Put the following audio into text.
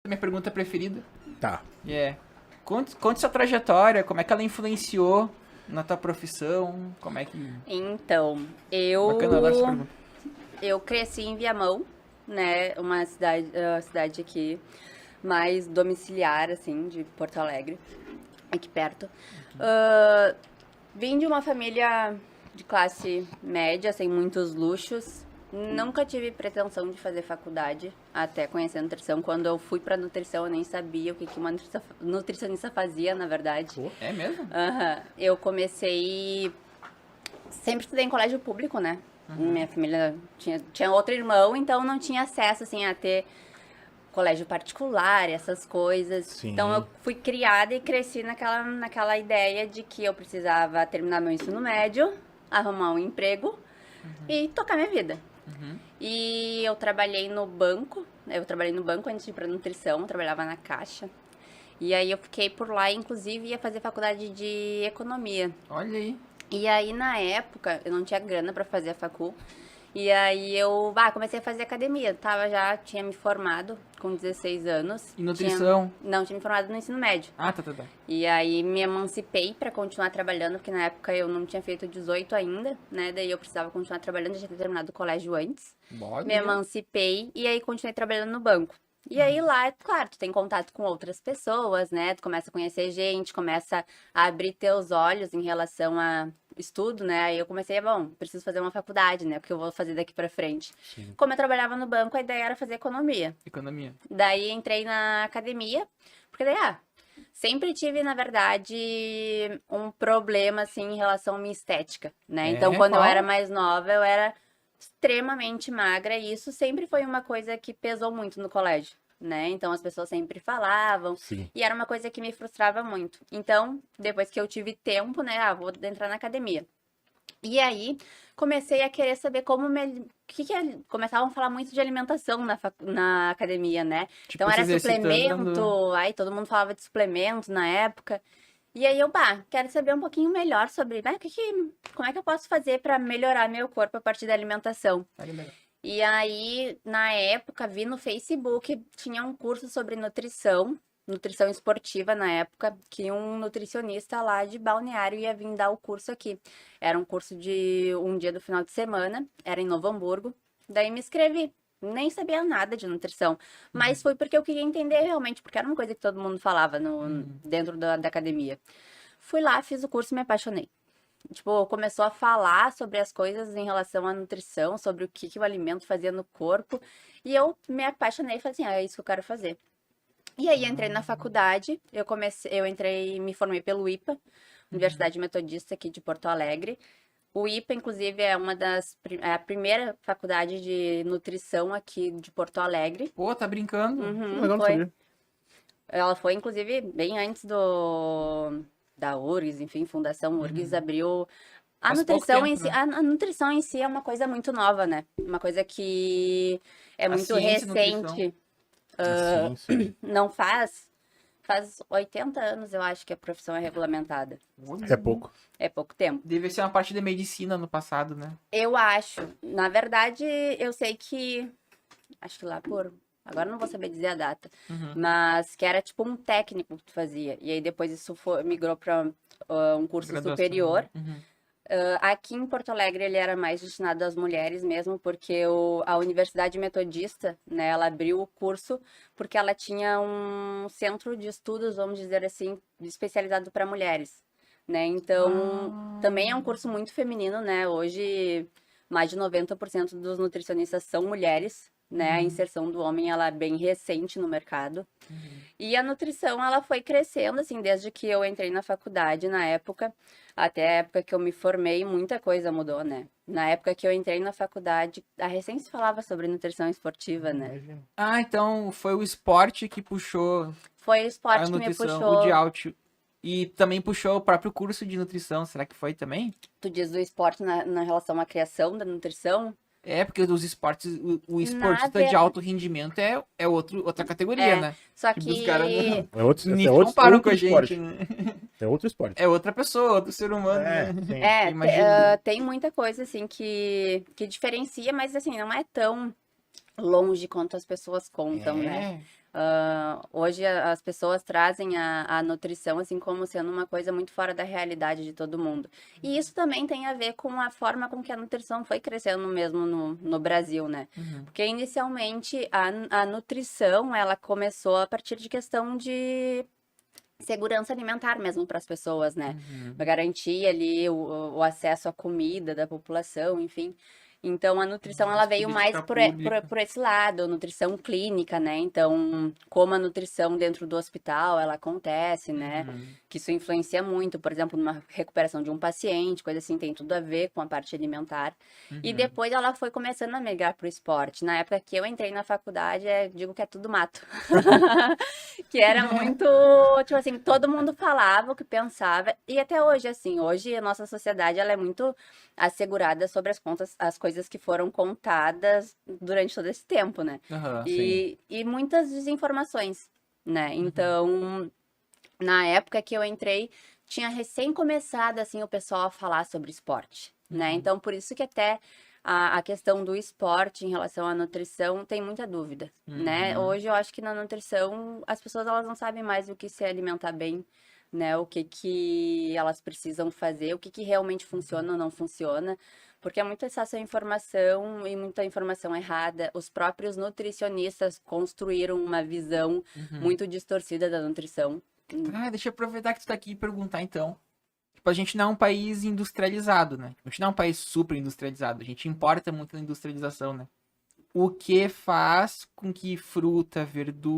Minha pergunta preferida. Tá. Conte sua trajetória, como é que ela influenciou na tua profissão, como é que... Então, Bacana, adoro essa pergunta. eu cresci em Viamão, né? Uma cidade aqui mais domiciliar, assim, de Porto Alegre, aqui perto. Vim de uma família de classe média, sem muitos luxos. Nunca tive pretensão de fazer faculdade, até conhecer nutrição. Quando eu fui pra nutrição, eu nem sabia o que uma nutricionista fazia, na verdade. É mesmo? Eu comecei... Sempre estudei em colégio público, né? Minha família tinha outro irmão, então não tinha acesso, assim, a ter colégio particular, essas coisas. Sim. Então eu fui criada e cresci naquela ideia de que eu precisava terminar meu ensino médio, arrumar um emprego e tocar minha vida. E eu trabalhei no banco antes de ir pra nutrição, eu trabalhava na Caixa. E aí eu fiquei por lá, inclusive ia fazer faculdade de economia. Olha aí. E aí, na época, eu não tinha grana pra fazer a facul. E aí eu comecei a fazer academia. Tinha me formado com 16 anos. E nutrição? Tinha me formado no ensino médio. Tá. E aí me emancipei pra continuar trabalhando, porque na época eu não tinha feito 18 ainda, né? Daí eu precisava continuar trabalhando, já tinha terminado o colégio antes. Olha. Me emancipei e aí continuei trabalhando no banco. E aí lá, claro, tu tem contato com outras pessoas, né? Tu começa a conhecer gente, começa a abrir teus olhos em relação a estudo, né? Aí eu comecei, preciso fazer uma faculdade, né? Porque eu vou fazer daqui pra frente. Sim. Como eu trabalhava no banco, a ideia era fazer economia. Economia. Daí entrei na academia, porque daí, sempre tive, na verdade, um problema, assim, em relação à minha estética, né? Então, quando eu qual? era mais nova, eu era extremamente magra e isso sempre foi uma coisa que pesou muito no colégio, né? Então, as pessoas sempre falavam Sim. e era uma coisa que me frustrava muito. Então, depois que eu tive tempo, né? Vou entrar na academia. E aí, comecei a querer saber começavam a falar muito de alimentação na academia, né? Tipo, Então, era se exercitando. suplemento, aí todo mundo falava de suplemento na época. E aí eu, quero saber um pouquinho melhor sobre, como é que eu posso fazer para melhorar meu corpo a partir da alimentação. Olha melhor. E aí, na época, vi no Facebook, tinha um curso sobre nutrição esportiva na época, que um nutricionista lá de Balneário ia vir dar o curso aqui. Era um curso de um dia do final de semana, era em Novo Hamburgo. Daí me inscrevi. Nem sabia nada de nutrição, mas foi porque eu queria entender realmente, porque era uma coisa que todo mundo falava dentro da academia. Fui lá, fiz o curso e me apaixonei. Tipo, começou a falar sobre as coisas em relação à nutrição, sobre o que o alimento fazia no corpo, e eu me apaixonei e falei assim, é isso que eu quero fazer. E aí entrei na faculdade, me formei pelo IPA, Universidade Metodista aqui de Porto Alegre. O IPA, inclusive, é a primeira faculdade de nutrição aqui de Porto Alegre. Pô, tá brincando? Legal, não foi. sabia. Ela foi, inclusive, bem antes da URGS, enfim, Fundação URGS abriu... A Faz pouco nutrição tempo, em si, né? a nutrição em si é uma coisa muito nova, né? Uma coisa que é A muito ciência e recente. Sim, sim. Não faz 80 anos, eu acho, que a profissão é regulamentada. É pouco. É pouco tempo. Deve ser uma parte da medicina no passado, né? Eu acho. Na verdade, eu sei que... Acho que lá por... Agora não vou saber dizer a data. Mas que era tipo um técnico que tu fazia. E aí depois isso migrou para um curso Graduação. superior. Aqui em Porto Alegre ele era mais destinado às mulheres mesmo, porque a Universidade Metodista, né, ela abriu o curso porque ela tinha um centro de estudos, vamos dizer assim, especializado para mulheres, né? Então, também é um curso muito feminino, né? Hoje, mais de 90% dos nutricionistas são mulheres, né? A inserção do homem, ela é bem recente no mercado. E a nutrição, ela foi crescendo, assim, desde que eu entrei na faculdade, na época, até a época que eu me formei, muita coisa mudou, né? Na época que eu entrei na faculdade, a recém se falava sobre nutrição esportiva, né? Imagina. Ah, então foi o esporte que puxou Foi o a esporte que me nutrição, puxou. o de alto. E também puxou o próprio curso de nutrição. Será que foi também? Tu diz do esporte na relação à criação da nutrição? É, porque os esportes, o esportista Na de ver- alto rendimento é outra categoria, né? Só Tipo, que... os caras É outro, nem é outro, comparam outro com a esporte. gente, né? É outro esporte. É outra pessoa, outro ser humano, É, né? sim. Imagina. Tem muita coisa, assim, que diferencia, mas, assim, não é tão longe quanto as pessoas contam, né? Hoje as pessoas trazem a nutrição assim como sendo uma coisa muito fora da realidade de todo mundo. E isso também tem a ver com a forma com que a nutrição foi crescendo mesmo no Brasil, né? Porque inicialmente a nutrição ela começou a partir de questão de segurança alimentar mesmo para as pessoas, né? Pra garantir ali o acesso à comida da população, enfim. Então, a nutrição, ela veio mais política pública. por esse lado, nutrição clínica, né? Então, como a nutrição dentro do hospital, ela acontece, né? Que isso influencia muito, por exemplo, numa recuperação de um paciente, coisa assim, tem tudo a ver com a parte alimentar. E depois ela foi começando a migrar para o esporte. Na época que eu entrei na faculdade, digo que é tudo mato. Que era muito, tipo assim, todo mundo falava o que pensava. E até hoje, assim, hoje a nossa sociedade, ela é muito assegurada sobre as coisas que foram contadas durante todo esse tempo, né? E muitas desinformações, né? Então, na época que eu entrei, tinha recém começado, assim, o pessoal a falar sobre esporte, né? Então, por isso que até a questão do esporte em relação à nutrição tem muita dúvida, né? Hoje eu acho que na nutrição as pessoas elas não sabem mais o que se alimentar bem, né? O que elas precisam fazer, o que realmente funciona ou não funciona, porque é muito excesso de informação e muita informação errada. Os próprios nutricionistas construíram uma visão muito distorcida da nutrição. Deixa eu aproveitar que tu tá aqui e perguntar então. Tipo, a gente não é um país industrializado, né? A gente não é um país super industrializado. A gente importa muito a industrialização, né? O que faz com que fruta, verdura,